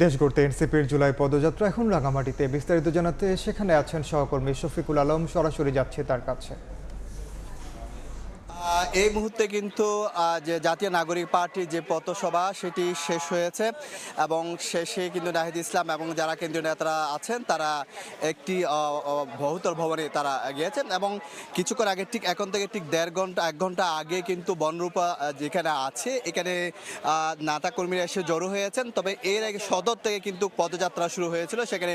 দেশ গড়তে এনসিপির জুলাই পদযাত্রা এখন রাঙামাটিতে। বিস্তারিত জানাতে সেখানে আছেন সহকর্মী শফিকুল আলম, সরাসরি যাচ্ছে তার কাছে। এই মুহূর্তে কিন্তু যে জাতীয় নাগরিক পার্টির যে পথসভা সেটি শেষ হয়েছে এবং শেষে কিন্তু নাহিদ ইসলাম এবং যারা কেন্দ্রীয় নেতারা আছেন তারা একটি বহুতল ভবনে তারা গিয়েছেন এবং কিছুক্ষণ আগে ঠিক এখন থেকে ঠিক 1.5 ঘন্টা আগে কিন্তু বনরূপা যেখানে আছে এখানে নেতা কর্মীরা এসে জড়ো হয়েছেন। তবে এর আগে সদর থেকে কিন্তু পদযাত্রা শুরু হয়েছিল, সেখানে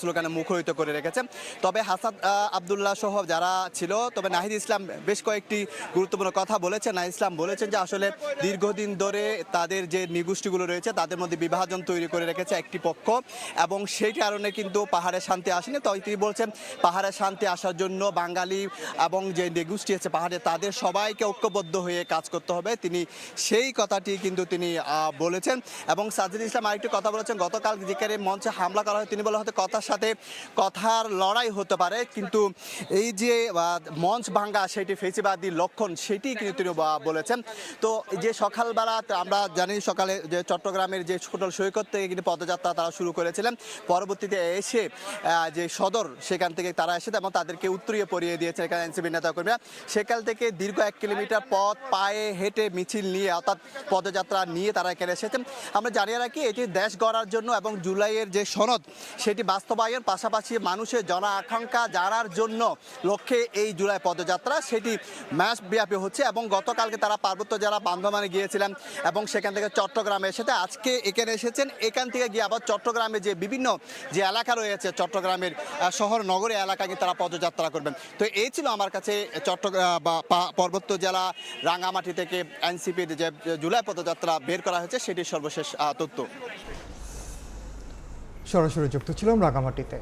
স্লোগানে মুখরিত করে রেখেছেন। তবে হাসান আবদুল্লাহ সহ যারা ছিল, তবে নাহিদ ইসলাম বেশ কয়েকটি গুরুত্বপূর্ণ কথা বলেছেন। নাহিদ ইসলাম বলেছেন যে আসলে দীর্ঘদিন ধরে তাদের যে নিগোষ্ঠীগুলো রয়েছে তাদের মধ্যে বিভাজন তৈরি করে রেখেছে একটি পক্ষ এবং সেই কারণে কিন্তু পাহাড়ের শান্তি আসেনি। তো তিনি বলছেন পাহাড়ের শান্তি আসার জন্য বাঙালি এবং যে নিগোষ্ঠী আছে পাহাড়ে তাদের সবাইকে ঐক্যবদ্ধ হয়ে কাজ করতে হবে। তিনি সেই কথাটি কিন্তু তিনি বলেছেন এবং সাজিদ ইসলাম আরেকটি কথা বলেছেন, গতকাল যেখানে মঞ্চে হামলা করা হয় তিনি বলে হয়তো কথার সাথে কথার লড়াই হতে পারে, কিন্তু এই যে মঞ্চ ভাঙ্গা সেটি ফেসিবাদী লক্ষণ সেটি কিন্তু তিনি বলেছেন। তো যে সকালবেলা আমরা জানি সকালে যে চট্টগ্রামের যে ছোটল সৈকত থেকে কিন্তু পদযাত্রা তারা শুরু করেছিলেন, পরবর্তীতে এসে যে সদর সেখান থেকে তারা এসে এবং তাদেরকে উত্তরীয় পরিয়ে দিয়েছে এখানে এনসিপি নেতাকর্মীরা। সেখান থেকে দীর্ঘ 1 কিলোমিটার পথ পায়ে হেঁটে মিছিল নিয়ে অর্থাৎ পদযাত্রা নিয়ে তারা এখানে এসেছেন। আমরা জানিয়ে রাখি এটি দেশ গড়ার জন্য এবং জুলাইয়ের যে সনদ সেটি বাস্তবায়ন, পাশাপাশি মানুষের জন আকাঙ্ক্ষা জানার জন্য লক্ষ্যে এই জুলাই পদযাত্রা সেটি মাসব্যাপী হচ্ছে। এবং গতকালকে তারা পার্বত্য জেলা বান্ধবানে গিয়েছিলেন এবং সেখান থেকে চট্টগ্রামে এসেছে, আজকে এখানে এসেছেন। এখান থেকে গিয়ে আবার চট্টগ্রামে যে বিভিন্ন যে এলাকা রয়েছে চট্টগ্রামের শহর নগরী এলাকাকে তারা পদযাত্রা করবেন। তো এই ছিল আমার কাছে চট্টগ্রাম বা পার্বত্য জেলা রাঙামাটি থেকে এনসিপির যে জুলাই পদযাত্রা বের করা হয়েছে সেটির সর্বশেষ তথ্য। সরাসরি যুক্ত ছিলাম রাঙামাটিতে।